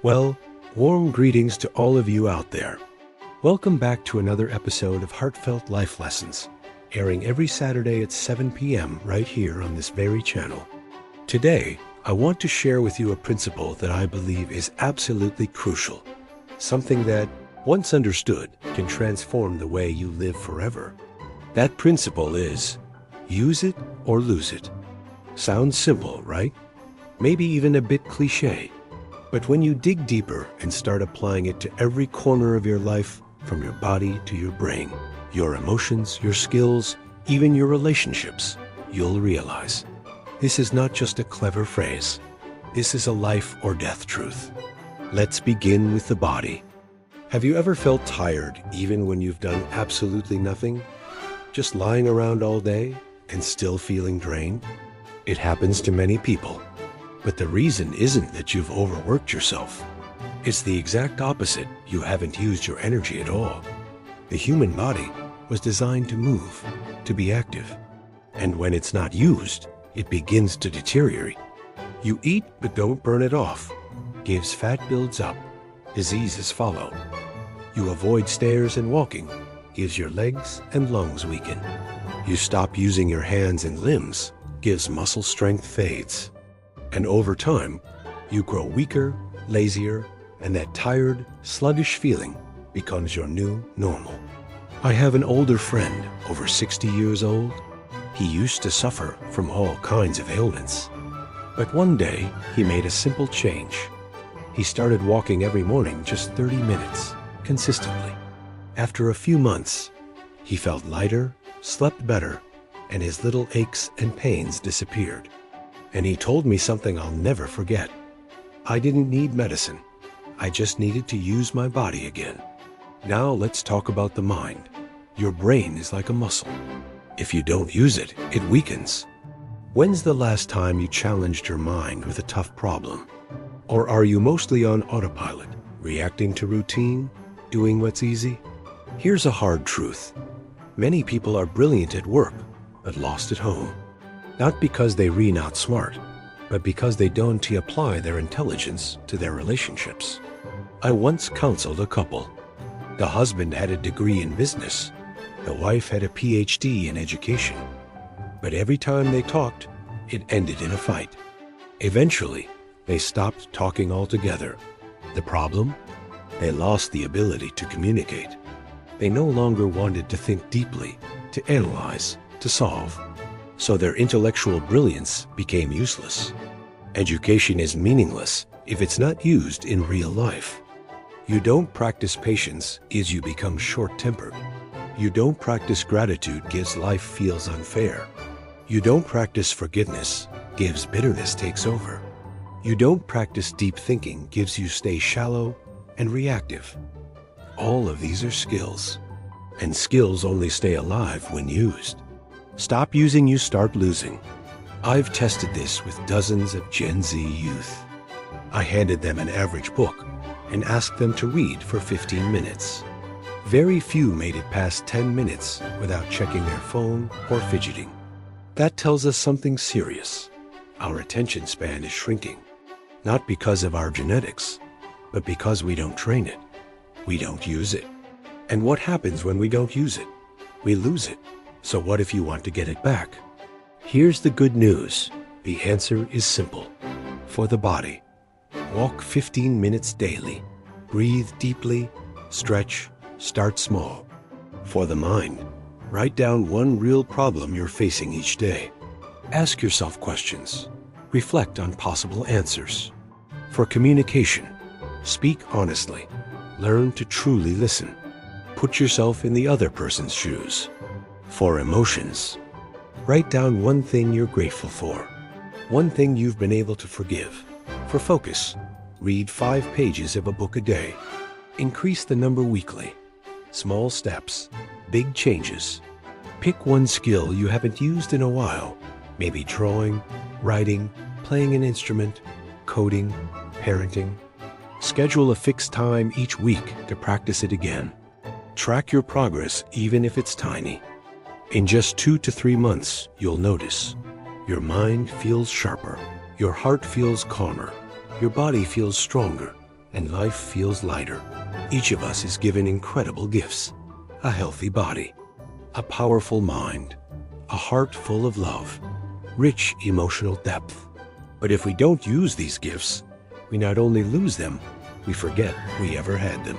Well, warm greetings to all of you out there. Welcome back to another episode of Heartfelt Life Lessons, airing every Saturday at 7 p.m. right here on this very channel. Today, I want to share with you a principle that I believe is absolutely crucial, something that, once understood, can transform the way you live forever. That principle is, use it or lose it. Sounds simple, right? Maybe even a bit cliché. But when you dig deeper and start applying it to every corner of your life, from your body to your brain, your emotions, your skills, even your relationships, you'll realize this is not just a clever phrase. This is a life or death truth. Let's begin with the body. Have you ever felt tired even when you've done absolutely nothing? Just lying around all day and still feeling drained? It happens to many people. But the reason isn't that you've overworked yourself. It's the exact opposite. You haven't used your energy at all. The human body was designed to move, to be active. And when it's not used, it begins to deteriorate. You eat but don't burn it off. Gives fat builds up. Diseases follow. You avoid stairs and walking. Gives your legs and lungs weaken. You stop using your hands and limbs. Gives muscle strength fades. And over time, you grow weaker, lazier, and that tired, sluggish feeling becomes your new normal. I have an older friend, over 60 years old. He used to suffer from all kinds of ailments. But one day, he made a simple change. He started walking every morning just 30 minutes, consistently. After a few months, he felt lighter, slept better, and his little aches and pains disappeared. And he told me something I'll never forget. I didn't need medicine. I just needed to use my body again. Now let's talk about the mind. Your brain is like a muscle. If you don't use it, it weakens. When's the last time you challenged your mind with a tough problem? Or are you mostly on autopilot, reacting to routine, doing what's easy? Here's a hard truth. Many people are brilliant at work, but lost at home. Not because they outsmart, but because they don't apply their intelligence to their relationships. I once counseled a couple. The husband had a degree in business. The wife had a PhD in education. But every time they talked, it ended in a fight. Eventually, they stopped talking altogether. The problem? They lost the ability to communicate. They no longer wanted to think deeply, to analyze, to solve. So their intellectual brilliance became useless. Education is meaningless if it's not used in real life. You don't practice patience as you become short-tempered. You don't practice gratitude gives life feels unfair. You don't practice forgiveness gives bitterness takes over. You don't practice deep thinking gives you stay shallow and reactive. All of these are skills, and skills only stay alive when used. Stop using, you start losing. I've tested this with dozens of Gen Z youth. I handed them an average book and asked them to read for 15 minutes. Very few made it past 10 minutes without checking their phone or fidgeting. That tells us something serious. Our attention span is shrinking, not because of our genetics, but because we don't train it. We don't use it. And what happens when we don't use it? We lose it. So what if you want to get it back? Here's the good news. The answer is simple. For the body, walk 15 minutes daily. Breathe deeply, stretch, start small. For the mind, write down one real problem you're facing each day. Ask yourself questions. Reflect on possible answers. For communication, speak honestly. Learn to truly listen. Put yourself in the other person's shoes. For emotions, write down one thing you're grateful for, one thing you've been able to forgive. For focus, read 5 pages of a book a day. Increase the number weekly. Small steps, big changes. Pick one skill you haven't used in a while, maybe drawing, writing, playing an instrument, coding, parenting. Schedule a fixed time each week to practice it again. Track your progress even if it's tiny. In just 2 to 3 months, you'll notice your mind feels sharper, your heart feels calmer, your body feels stronger, and life feels lighter. Each of us is given incredible gifts: a healthy body, a powerful mind, a heart full of love, rich emotional depth. But if we don't use these gifts, we not only lose them, we forget we ever had them.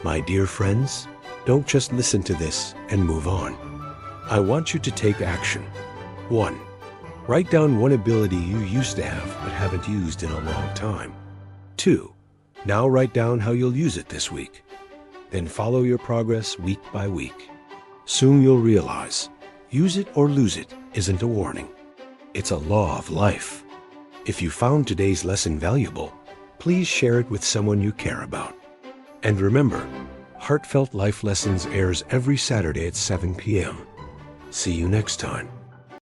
My dear friends, don't just listen to this and move on. I want you to take action. 1. Write down one ability you used to have but haven't used in a long time. 2. Now write down how you'll use it this week. Then follow your progress week by week. Soon you'll realize, use it or lose it isn't a warning. It's a law of life. If you found today's lesson valuable, please share it with someone you care about. And remember, Heartfelt Life Lessons airs every Saturday at 7 p.m. See you next time.